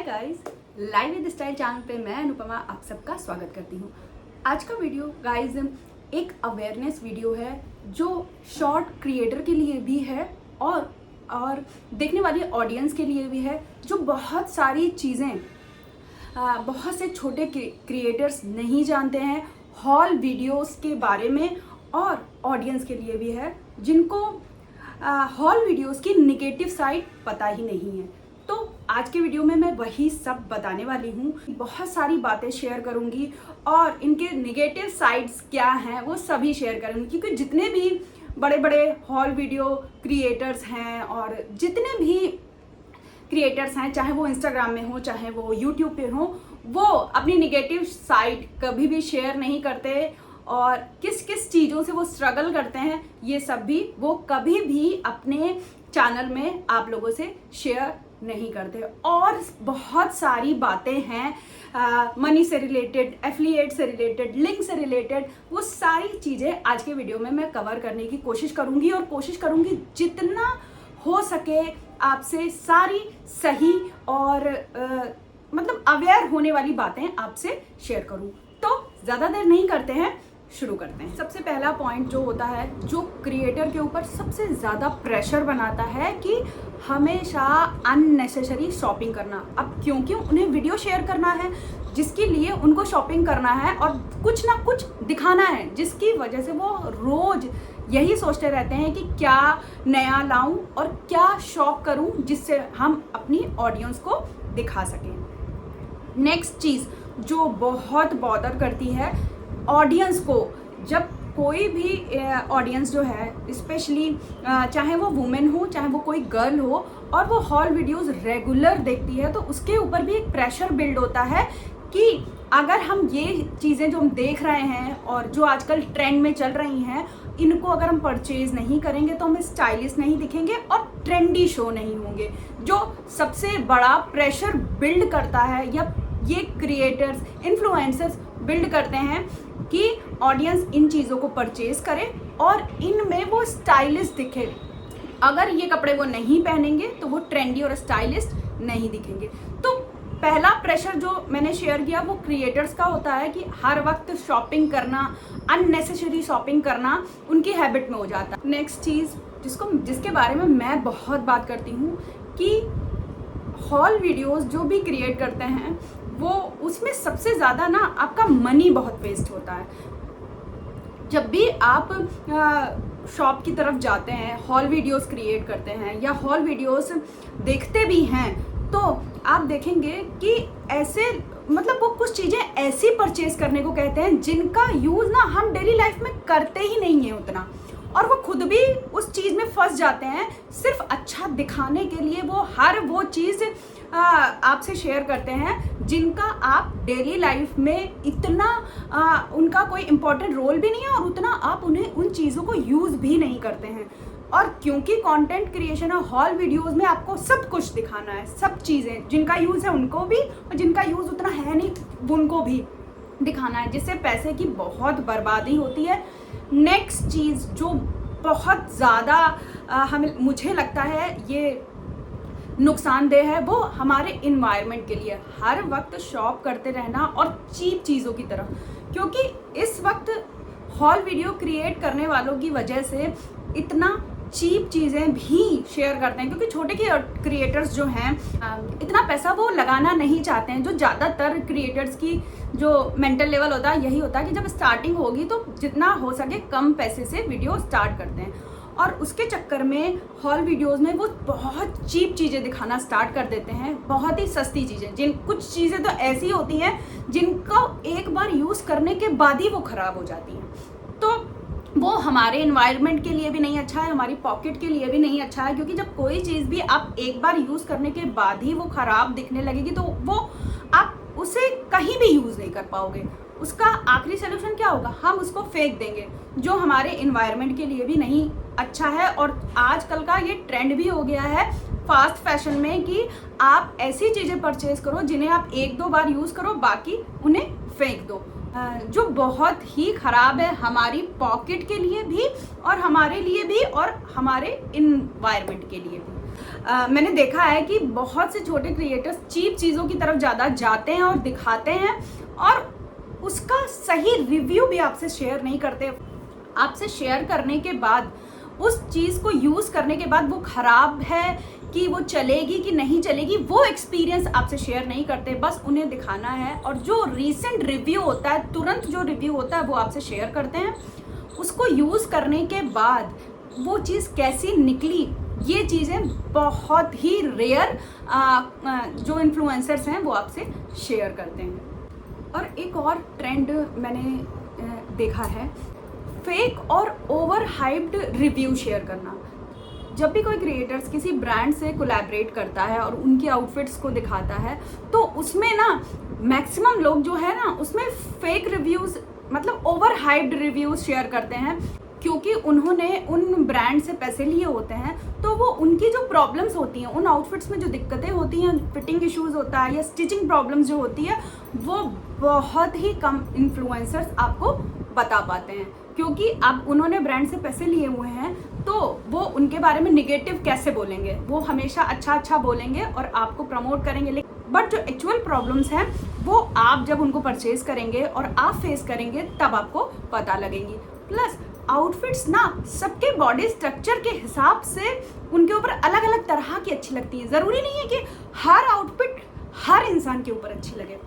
Guys, live with style channel पे मैं अनुपमा आप सबका स्वागत करती हूँ। आज का वीडियो गाइस एक अवेयरनेस वीडियो है जो शॉर्ट क्रिएटर के लिए भी है और देखने वाली ऑडियंस के लिए भी है, जो बहुत सारी चीज़ें बहुत से छोटे क्रिएटर्स नहीं जानते हैं हॉल वीडियोस के बारे में, और ऑडियंस के लिए भी है जिनको हॉल वीडियोस की नेगेटिव साइड पता ही नहीं है। तो आज के वीडियो में मैं वही सब बताने वाली हूँ। बहुत सारी बातें शेयर करूँगी और इनके नेगेटिव साइड्स क्या हैं वो सभी शेयर करूँगी, क्योंकि जितने भी बड़े बड़े हॉल वीडियो क्रिएटर्स हैं और जितने भी क्रिएटर्स हैं, चाहे वो इंस्टाग्राम में हो चाहे वो यूट्यूब पे हो, वो अपनी नेगेटिव साइड कभी भी शेयर नहीं करते और किस किस चीज़ों से वो स्ट्रगल करते हैं ये सब भी वो कभी भी अपने चैनल में आप लोगों से शेयर नहीं करते। और बहुत सारी बातें हैं मनी से रिलेटेड, एफिलिएट से रिलेटेड, लिंक से रिलेटेड, वो सारी चीज़ें आज के वीडियो में मैं कवर करने की कोशिश करूँगी और कोशिश करूँगी जितना हो सके आपसे सारी सही और मतलब अवेयर होने वाली बातें आपसे शेयर करूँ। तो ज़्यादा देर नहीं करते हैं, शुरू करते हैं। सबसे पहला पॉइंट जो होता है, जो क्रिएटर के ऊपर सबसे ज़्यादा प्रेशर बनाता है कि हमेशा अननेसेसरी शॉपिंग करना। अब क्योंकि उन्हें वीडियो शेयर करना है जिसके लिए उनको शॉपिंग करना है और कुछ ना कुछ दिखाना है, जिसकी वजह से वो रोज़ यही सोचते रहते हैं कि क्या नया लाऊं और क्या शॉप करूं जिससे हम अपनी ऑडियंस को दिखा सकें। नेक्स्ट चीज़ जो बहुत बॉदर करती है ऑडियंस को, जब कोई भी ऑडियंस जो है, स्पेशली चाहे वो वुमेन हो चाहे वो कोई गर्ल हो, और वो हॉल वीडियोस रेगुलर देखती है, तो उसके ऊपर भी एक प्रेशर बिल्ड होता है कि अगर हम ये चीज़ें जो हम देख रहे हैं और जो आजकल ट्रेंड में चल रही हैं, इनको अगर हम परचेज नहीं करेंगे तो हम स्टाइलिश नहीं दिखेंगे और ट्रेंडी शो नहीं होंगे। जो सबसे बड़ा प्रेशर बिल्ड करता है या ये क्रिएटर्स, इन्फ्लुएंसर्स बिल्ड करते हैं कि ऑडियंस इन चीज़ों को परचेज करे और इनमें वो स्टाइलिश दिखे। अगर ये कपड़े वो नहीं पहनेंगे तो वो ट्रेंडी और स्टाइलिश नहीं दिखेंगे। तो पहला प्रेशर जो मैंने शेयर किया वो क्रिएटर्स का होता है कि हर वक्त शॉपिंग करना, अननेसेसरी शॉपिंग करना उनकी हैबिट में हो जाता है। नेक्स्ट चीज़ जिसके बारे में मैं बहुत बात करती हूँ कि हॉल वीडियोस जो भी क्रिएट करते हैं वो उसमें सबसे ज़्यादा ना आपका मनी बहुत वेस्ट होता है। जब भी आप शॉप की तरफ जाते हैं, हॉल वीडियोस क्रिएट करते हैं या हॉल वीडियोस देखते भी हैं, तो आप देखेंगे कि ऐसे मतलब वो कुछ चीज़ें ऐसी परचेज करने को कहते हैं जिनका यूज़ ना हम डेली लाइफ में करते ही नहीं हैं उतना, और वो खुद भी उस चीज़ में फंस जाते हैं। सिर्फ अच्छा दिखाने के लिए वो चीज़ आपसे शेयर करते हैं जिनका आप डेली लाइफ में इतना उनका कोई इम्पोर्टेंट रोल भी नहीं है और उतना आप उन चीज़ों को यूज़ भी नहीं करते हैं। और क्योंकि कंटेंट क्रिएशन और हॉल वीडियोस में आपको सब कुछ दिखाना है, सब चीज़ें जिनका यूज़ है उनको भी और जिनका यूज़ उतना है नहीं उनको भी दिखाना है, जिससे पैसे की बहुत बर्बादी होती है। नेक्स्ट चीज़ जो बहुत ज़्यादा मुझे लगता है ये नुकसानदेह है, वो हमारे इन्वायरमेंट के लिए हर वक्त शॉप करते रहना और चीप चीज़ों की तरफ, क्योंकि इस वक्त हॉल वीडियो क्रिएट करने वालों की वजह से इतना चीप चीज़ें भी शेयर करते हैं, क्योंकि छोटे क्रिएटर्स जो हैं इतना पैसा वो लगाना नहीं चाहते हैं। जो ज़्यादातर क्रिएटर्स की जो मेंटल लेवल होता है यही होता है कि जब स्टार्टिंग होगी तो जितना हो सके कम पैसे से वीडियो स्टार्ट करते हैं, और उसके चक्कर में हॉल वीडियोस में वो बहुत चीप चीज़ें दिखाना स्टार्ट कर देते हैं, बहुत ही सस्ती चीज़ें। कुछ चीज़ें तो ऐसी होती हैं जिनको एक बार यूज़ करने के बाद ही वो ख़राब हो जाती हैं। तो वो हमारे इन्वायरमेंट के लिए भी नहीं अच्छा है, हमारी पॉकेट के लिए भी नहीं अच्छा है, क्योंकि जब कोई चीज़ भी आप एक बार यूज़ करने के बाद ही वो ख़राब दिखने लगेगी तो वो आप उसे कहीं भी यूज़ नहीं कर पाओगे। उसका आखिरी सोल्यूशन क्या होगा? हम उसको फेंक देंगे, जो हमारे इन्वायरमेंट के लिए भी नहीं अच्छा है। और आजकल का ये ट्रेंड भी हो गया है फास्ट फैशन में कि आप ऐसी चीज़ें परचेज करो जिन्हें आप एक दो बार यूज़ करो, बाकी उन्हें फेंक दो, जो बहुत ही ख़राब है हमारी पॉकेट के लिए भी और हमारे लिए भी और हमारे इन्वायरमेंट के लिए भी। मैंने देखा है कि बहुत से छोटे क्रिएटर्स चीप चीज़ों की तरफ ज़्यादा जाते हैं और दिखाते हैं और उसका सही रिव्यू भी आपसे शेयर नहीं करते। आपसे शेयर करने के बाद उस चीज़ को यूज़ करने के बाद वो ख़राब है कि वो चलेगी कि नहीं चलेगी, वो एक्सपीरियंस आपसे शेयर नहीं करते। बस उन्हें दिखाना है और जो रीसेंट रिव्यू होता है, तुरंत जो रिव्यू होता है वो आपसे शेयर करते हैं। उसको यूज़ करने के बाद वो चीज़ कैसी निकली, ये चीज़ें बहुत ही रेयर जो इन्फ्लुएंसर्स हैं वो आपसे शेयर करते हैं। और एक और ट्रेंड मैंने देखा है, फेक और ओवर हाइप्ड रिव्यू शेयर करना। जब भी कोई क्रिएटर्स किसी ब्रांड से कोलैबोरेट करता है और उनकी आउटफिट्स को दिखाता है तो उसमें ना मैक्सिमम लोग जो है ना उसमें फेक रिव्यूज़ मतलब ओवर हाइप्ड रिव्यूज़ शेयर करते हैं, क्योंकि उन्होंने उन ब्रांड से पैसे लिए होते हैं। तो वो उनकी जो प्रॉब्लम्स होती हैं, उन आउटफिट्स में जो दिक्कतें होती हैं, फिटिंग इश्यूज़ होता है या स्टिचिंग प्रॉब्लम्स जो होती है, वो बहुत ही कम इन्फ्लुएंसर्स आपको बता पाते हैं, क्योंकि अब उन्होंने ब्रांड से पैसे लिए हुए हैं तो वो उनके बारे में निगेटिव कैसे बोलेंगे। वो हमेशा अच्छा बोलेंगे और आपको प्रमोट करेंगे, बट जो एक्चुअल प्रॉब्लम्स हैं वो आप जब उनको परचेज करेंगे और आप फेस करेंगे तब आपको पता लगेंगी। प्लस आउटफिट्स ना सबके बॉडी स्ट्रक्चर के हिसाब से उनके ऊपर अलग अलग तरह की अच्छी लगती है। ज़रूरी नहीं है कि हर आउटफिट हर इंसान के ऊपर अच्छी लगे।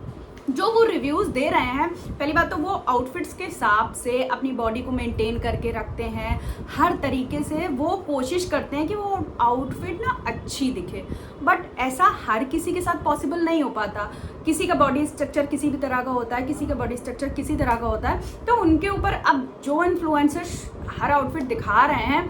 जो वो रिव्यूज़ दे रहे हैं, पहली बात तो वो आउटफिट्स के हिसाब से अपनी बॉडी को मेंटेन करके रखते हैं, हर तरीके से वो कोशिश करते हैं कि वो आउटफिट ना अच्छी दिखे। बट ऐसा हर किसी के साथ पॉसिबल नहीं हो पाता। किसी का बॉडी स्ट्रक्चर किसी भी तरह का होता है, किसी का बॉडी स्ट्रक्चर किसी तरह का होता है। तो उनके ऊपर अब जो इन्फ्लुएंसर्स हर आउटफिट दिखा रहे हैं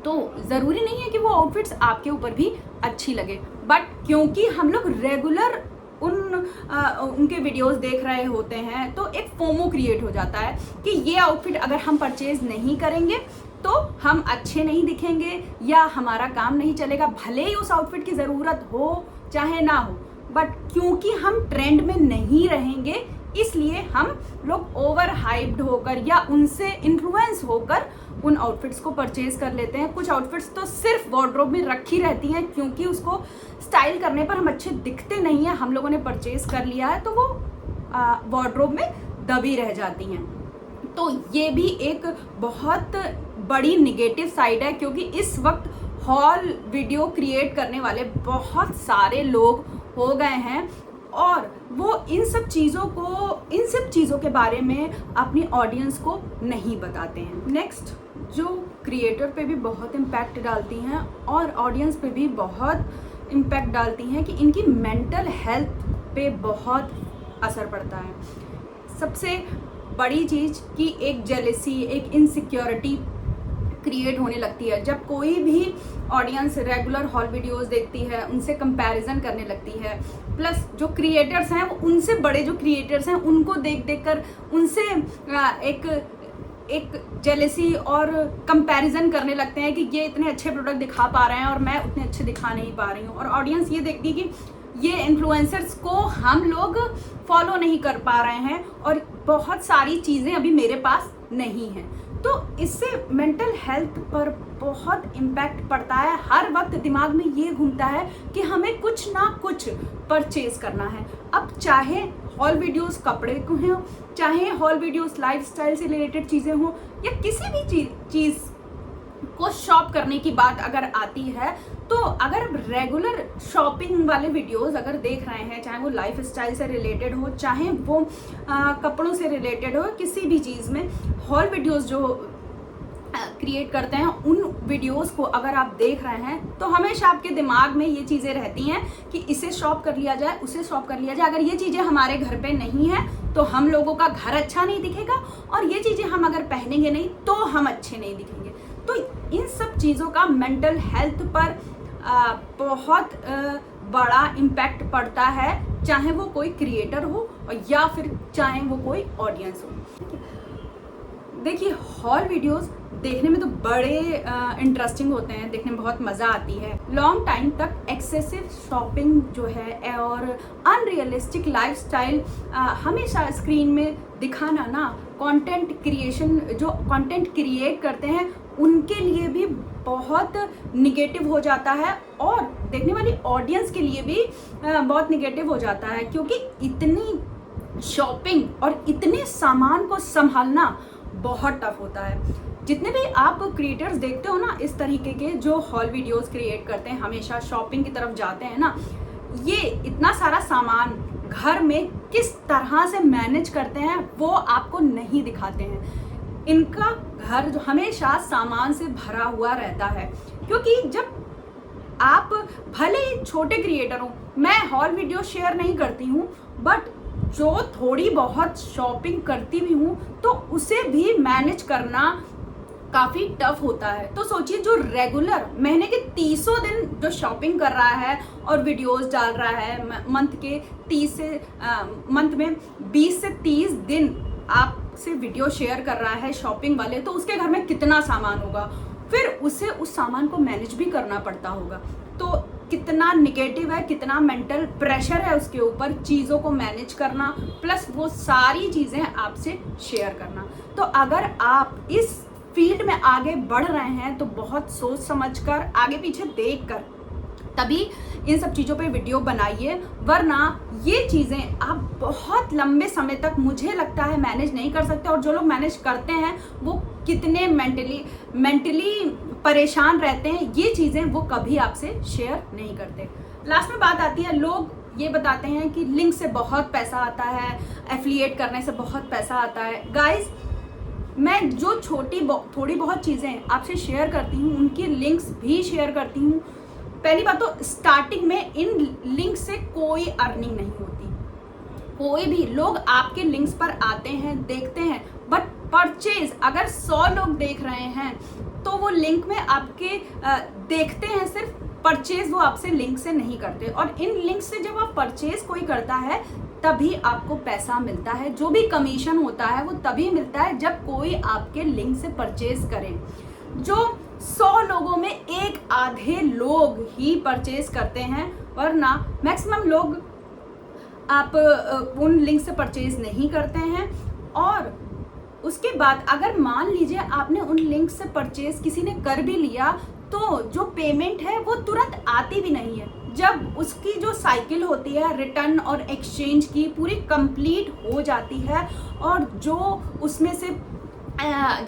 तो ज़रूरी नहीं है कि वो आउटफिट्स आपके ऊपर भी अच्छी लगे। बट क्योंकि हम लोग रेगुलर उनके वीडियोस देख रहे होते हैं तो एक फोमो क्रिएट हो जाता है कि ये आउटफिट अगर हम परचेज नहीं करेंगे तो हम अच्छे नहीं दिखेंगे या हमारा काम नहीं चलेगा, भले ही उस आउटफिट की ज़रूरत हो चाहे ना हो। बट क्योंकि हम ट्रेंड में नहीं रहेंगे इसलिए हम लोग ओवर हाइप्ड होकर या उनसे इन्फ्लुएंस होकर उन आउटफिट्स को परचेज कर लेते हैं। कुछ आउटफिट्स तो सिर्फ वार्डरोब में रखी रहती हैं क्योंकि उसको स्टाइल करने पर हम अच्छे दिखते नहीं हैं, हम लोगों ने परचेज कर लिया है तो वो वार्डरोब में दबी रह जाती हैं। तो ये भी एक बहुत बड़ी निगेटिव साइड है, क्योंकि इस वक्त हॉल वीडियो क्रिएट करने वाले बहुत सारे लोग हो गए हैं और वो इन सब चीज़ों के बारे में अपनी ऑडियंस को नहीं बताते हैं। नेक्स्ट जो क्रिएटर पे भी बहुत इम्पैक्ट डालती हैं और ऑडियंस पे भी बहुत इम्पैक्ट डालती हैं कि इनकी मेंटल हेल्थ पे बहुत असर पड़ता है। सबसे बड़ी चीज़ कि एक जेलेसी, एक इनसिक्योरिटी क्रिएट होने लगती है जब कोई भी ऑडियंस रेगुलर हॉल वीडियोस देखती है, उनसे कंपैरिजन करने लगती है। प्लस जो क्रिएटर्स हैं वो उनसे बड़े जो क्रिएटर्स हैं उनको देख कर उनसे एक जेलेसी और कंपैरिजन करने लगते हैं कि ये इतने अच्छे प्रोडक्ट दिखा पा रहे हैं और मैं उतने अच्छे दिखा नहीं पा रही हूँ। और ऑडियंस ये देखती है कि ये इन्फ्लुएंसर्स को हम लोग फॉलो नहीं कर पा रहे हैं और बहुत सारी चीज़ें अभी मेरे पास नहीं हैं। तो इससे मेंटल हेल्थ पर बहुत इम्पैक्ट पड़ता है। हर वक्त दिमाग में ये घूमता है कि हमें कुछ ना कुछ परचेज करना है। अब चाहे हॉल वीडियोस कपड़े को हों, चाहे हॉल वीडियोस लाइफस्टाइल से रिलेटेड चीज़ें हों या किसी भी चीज़ को शॉप करने की बात अगर आती है, तो अगर आप रेगुलर शॉपिंग वाले वीडियोस अगर देख रहे हैं, चाहे वो लाइफ स्टाइल से रिलेटेड हो, चाहे वो कपड़ों से रिलेटेड हो, किसी भी चीज़ में हॉल वीडियोस जो क्रिएट करते हैं उन वीडियोस को अगर आप देख रहे हैं तो हमेशा आपके दिमाग में ये चीज़ें रहती हैं कि इसे शॉप कर लिया जाए, उसे शॉप कर लिया जाए। अगर ये चीज़ें हमारे घर पे नहीं है तो हम लोगों का घर अच्छा नहीं दिखेगा और ये चीज़ें हम अगर पहनेंगे नहीं तो हम अच्छे नहीं दिखेंगे। तो इन सब चीज़ों का मेंटल हेल्थ पर बहुत बड़ा इम्पैक्ट पड़ता है, चाहे वो कोई क्रिएटर हो या फिर चाहे वो कोई ऑडियंस हो। देखिए हॉल वीडियोस देखने में तो बड़े इंटरेस्टिंग होते हैं, देखने में बहुत मज़ा आती है। लॉन्ग टाइम तक एक्सेसिव शॉपिंग जो है और अनरियलिस्टिक लाइफस्टाइल हमेशा स्क्रीन में दिखाना ना कंटेंट क्रिएशन जो कंटेंट क्रिएट करते हैं उनके लिए भी बहुत निगेटिव हो जाता है और देखने वाली ऑडियंस के लिए भी बहुत निगेटिव हो जाता है, क्योंकि इतनी शॉपिंग और इतने सामान को संभालना बहुत टफ होता है। जितने भी आप क्रिएटर्स देखते हो ना इस तरीके के, जो हॉल वीडियोस क्रिएट करते हैं, हमेशा शॉपिंग की तरफ जाते हैं ना, ये इतना सारा सामान घर में किस तरह से मैनेज करते हैं वो आपको नहीं दिखाते हैं। इनका घर जो हमेशा सामान से भरा हुआ रहता है, क्योंकि जब आप भले ही छोटे क्रिएटर हो, मैं हॉल वीडियो शेयर नहीं करती हूँ, बट जो थोड़ी बहुत शॉपिंग करती भी हूँ तो उसे भी मैनेज करना काफ़ी टफ होता है। तो सोचिए, जो रेगुलर महीने के 30 दिन जो शॉपिंग कर रहा है और वीडियोस डाल रहा है, मंथ में 20 से 30 दिन आपसे वीडियो शेयर कर रहा है शॉपिंग वाले, तो उसके घर में कितना सामान होगा, फिर उसे उस सामान को मैनेज भी करना पड़ता होगा। तो कितना निगेटिव है, कितना मेंटल प्रेशर है उसके ऊपर, चीज़ों को मैनेज करना प्लस वो सारी चीज़ें आपसे शेयर करना। तो अगर आप इस फील्ड में आगे बढ़ रहे हैं तो बहुत सोच समझकर, आगे पीछे देखकर तभी इन सब चीज़ों पे वीडियो बनाइए, वरना ये चीज़ें आप बहुत लंबे समय तक मुझे लगता है मैनेज नहीं कर सकते। और जो लोग मैनेज करते हैं वो कितने मेंटली परेशान रहते हैं, ये चीज़ें वो कभी आपसे शेयर नहीं करते। लास्ट में बात आती है, लोग ये बताते हैं कि लिंक से बहुत पैसा आता है, एफिलिएट करने से बहुत पैसा आता है। गाइज, मैं जो थोड़ी बहुत चीज़ें आपसे शेयर करती हूँ उनकी लिंक्स भी शेयर करती हूँ। पहली बात तो स्टार्टिंग में इन लिंक से कोई अर्निंग नहीं होती। कोई भी लोग आपके लिंक्स पर आते हैं, देखते हैं, बट परचेज अगर 100 लोग देख रहे हैं तो वो लिंक में आपके देखते हैं सिर्फ, परचेज वो आपसे लिंक से नहीं करते। और इन लिंक से जब आप परचेज कोई करता है तभी आपको पैसा मिलता है। जो भी कमीशन होता है वो तभी मिलता है जब कोई आपके लिंक से परचेज करे। जो 100 लोगों में एक आधे लोग ही परचेज करते हैं, वरना मैक्सिमम लोग आप उन लिंक से परचेज नहीं करते हैं। और उसके बाद अगर मान लीजिए आपने उन लिंक से परचेज किसी ने कर भी लिया, तो जो पेमेंट है वो तुरंत आती भी नहीं है। जब उसकी जो साइकिल होती है रिटर्न और एक्सचेंज की पूरी कंप्लीट हो जाती है और जो उसमें से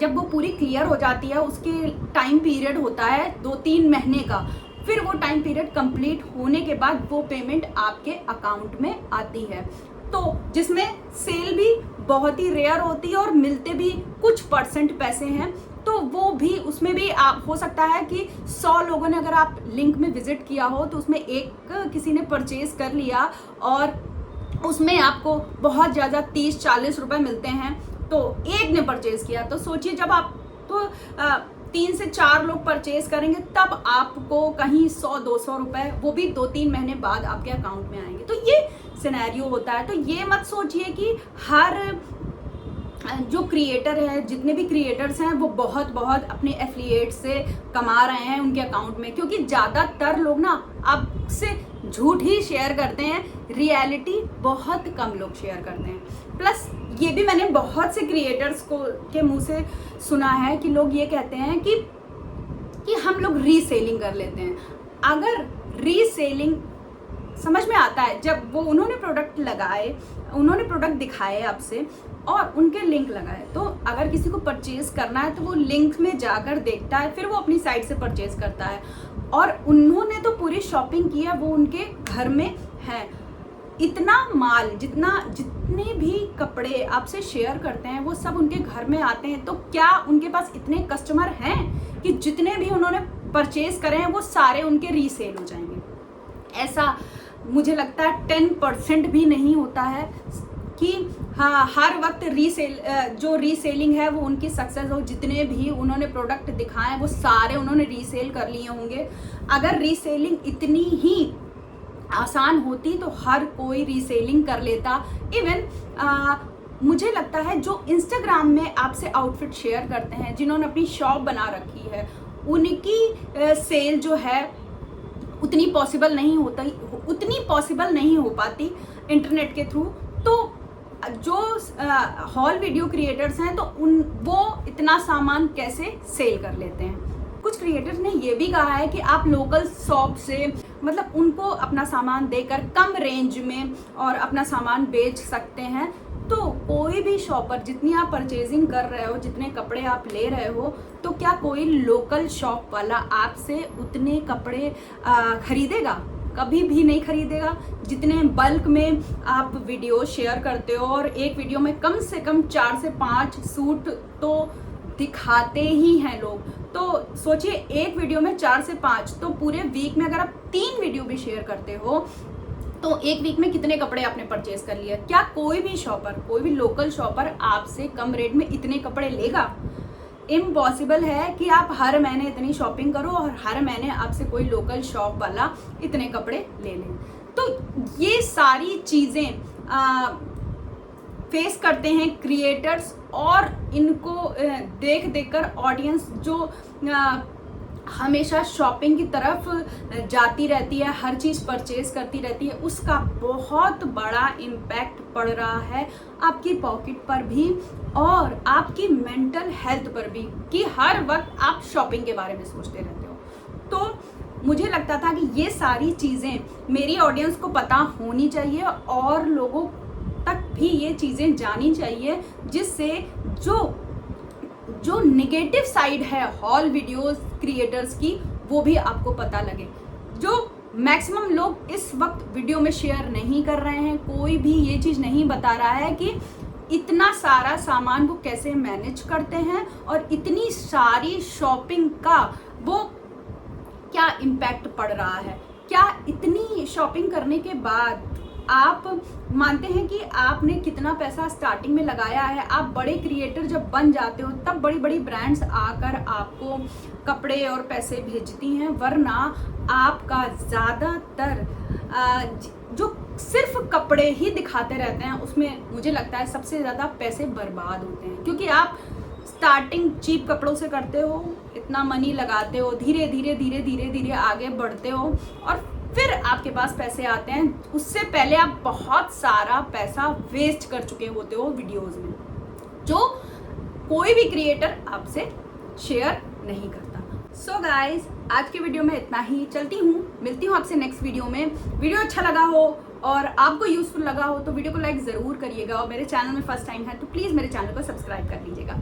जब वो पूरी क्लियर हो जाती है, उसके टाइम पीरियड होता है 2-3 महीने का, फिर वो टाइम पीरियड कंप्लीट होने के बाद वो पेमेंट आपके अकाउंट में आती है। तो जिसमें सेल भी बहुत ही रेयर होती है और मिलते भी कुछ % पैसे हैं, तो वो भी उसमें भी आप हो सकता है कि 100 लोगों ने अगर आप लिंक में विजिट किया हो तो उसमें एक किसी ने परचेज कर लिया और उसमें आपको बहुत ज़्यादा 30-40 रुपए मिलते हैं, तो एक ने परचेज किया। तो सोचिए, जब आप 3 से 4 लोग परचेज करेंगे तब आपको कहीं 100-200 रुपए, वो भी 2-3 महीने बाद आपके अकाउंट में आएंगे। तो ये सिनेरियो होता है। तो ये मत सोचिए कि हर जो क्रिएटर है, जितने भी क्रिएटर्स हैं वो बहुत अपने एफिलिएट से कमा रहे हैं उनके अकाउंट में, क्योंकि ज़्यादातर लोग ना आपसे झूठ ही शेयर करते हैं, रियलिटी बहुत कम लोग शेयर करते हैं। प्लस ये भी मैंने बहुत से क्रिएटर्स के मुंह से सुना है कि लोग ये कहते हैं कि हम लोग रीसेलिंग कर लेते हैं। अगर रीसेलिंग समझ में आता है जब वो उन्होंने प्रोडक्ट लगाए, उन्होंने प्रोडक्ट दिखाए आपसे और उनके लिंक लगाए, तो अगर किसी को परचेज करना है तो वो लिंक में जाकर देखता है, फिर वो अपनी साइट से परचेज करता है। और उन्होंने तो पूरी शॉपिंग की है, वो उनके घर में है। इतना माल, जितने भी कपड़े आपसे शेयर करते हैं वो सब उनके घर में आते हैं। तो क्या उनके पास इतने कस्टमर हैं कि जितने भी उन्होंने परचेज करे हैं वो सारे उनके रीसेल हो जाएंगे? ऐसा मुझे लगता है 10% भी नहीं होता है कि हाँ हर वक्त जो रीसेलिंग है वो उनकी सक्सेस हो। जितने भी उन्होंने प्रोडक्ट दिखाए वो सारे उन्होंने रीसेल कर लिए होंगे। अगर रीसेलिंग इतनी ही आसान होती तो हर कोई रीसेलिंग कर लेता। इवन मुझे लगता है जो इंस्टाग्राम में आपसे आउटफिट शेयर करते हैं, जिन्होंने अपनी शॉप बना रखी है, उनकी सेल जो है उतनी पॉसिबल नहीं हो पाती इंटरनेट के थ्रू। तो जो हॉल वीडियो क्रिएटर्स हैं तो वो इतना सामान कैसे सेल कर लेते हैं? कुछ कुछ क्रिएटर्स ने ये भी कहा है कि आप लोकल शॉप से मतलब उनको अपना सामान देकर कम रेंज में और अपना सामान बेच सकते हैं। तो कोई भी शॉपर, जितनी आप परचेजिंग कर रहे हो, जितने कपड़े आप ले रहे हो, तो क्या कोई लोकल शॉप वाला आपसे उतने कपड़े खरीदेगा? कभी भी नहीं खरीदेगा। जितने बल्क में आप वीडियो शेयर करते हो और एक वीडियो में कम से कम 4 से 5 सूट तो दिखाते ही हैं लोग। तो सोचिए एक वीडियो में 4 से 5, तो पूरे वीक में अगर आप 3 वीडियो भी शेयर करते हो तो एक वीक में कितने कपड़े आपने परचेज कर लिए? क्या कोई भी शॉपर, कोई भी लोकल शॉपर आपसे कम रेट में इतने कपड़े लेगा? इम्पॉसिबल है कि आप हर महीने इतनी शॉपिंग करो और हर महीने आपसे कोई लोकल शॉप वाला इतने कपड़े ले ले। तो ये सारी चीज़ें फेस करते हैं क्रिएटर्स, और इनको देख देखकर ऑडियंस जो हमेशा शॉपिंग की तरफ जाती रहती है, हर चीज़ परचेज करती रहती है, उसका बहुत बड़ा इम्पैक्ट पड़ रहा है आपकी पॉकेट पर भी और आपकी मेंटल हेल्थ पर भी, कि हर वक्त आप शॉपिंग के बारे में सोचते रहते हो। तो मुझे लगता था कि ये सारी चीज़ें मेरी ऑडियंस को पता होनी चाहिए और लोगों तक भी ये चीज़ें जानी चाहिए, जिससे जो नेगेटिव साइड है हॉल वीडियोस क्रिएटर्स की वो भी आपको पता लगे। जो मैक्सिमम लोग इस वक्त वीडियो में शेयर नहीं कर रहे हैं, कोई भी ये चीज़ नहीं बता रहा है कि इतना सारा सामान वो कैसे मैनेज करते हैं और इतनी सारी शॉपिंग का वो क्या इम्पैक्ट पड़ रहा है। क्या इतनी शॉपिंग करने के बाद आप मानते हैं कि आपने कितना पैसा स्टार्टिंग में लगाया है? आप बड़े क्रिएटर जब बन जाते हो तब बड़ी बड़ी ब्रांड्स आकर आपको कपड़े और पैसे भेजती हैं, वरना आपका ज़्यादातर जो सिर्फ कपड़े ही दिखाते रहते हैं उसमें मुझे लगता है सबसे ज़्यादा पैसे बर्बाद होते हैं, क्योंकि आप स्टार्टिंग चीप कपड़ों से करते हो, इतना मनी लगाते हो, धीरे धीरे धीरे धीरे धीरे आगे बढ़ते हो और फिर आपके पास पैसे आते हैं। उससे पहले आप बहुत सारा पैसा वेस्ट कर चुके होते हो वीडियोस में, जो कोई भी क्रिएटर आपसे शेयर नहीं करता। सो गाइज, आज के वीडियो में इतना ही। चलती हूँ, मिलती हूँ आपसे नेक्स्ट वीडियो में। वीडियो अच्छा लगा हो और आपको यूजफुल लगा हो तो वीडियो को लाइक ज़रूर करिएगा, और मेरे चैनल में फर्स्ट टाइम है तो प्लीज़ मेरे चैनल को सब्सक्राइब कर लीजिएगा।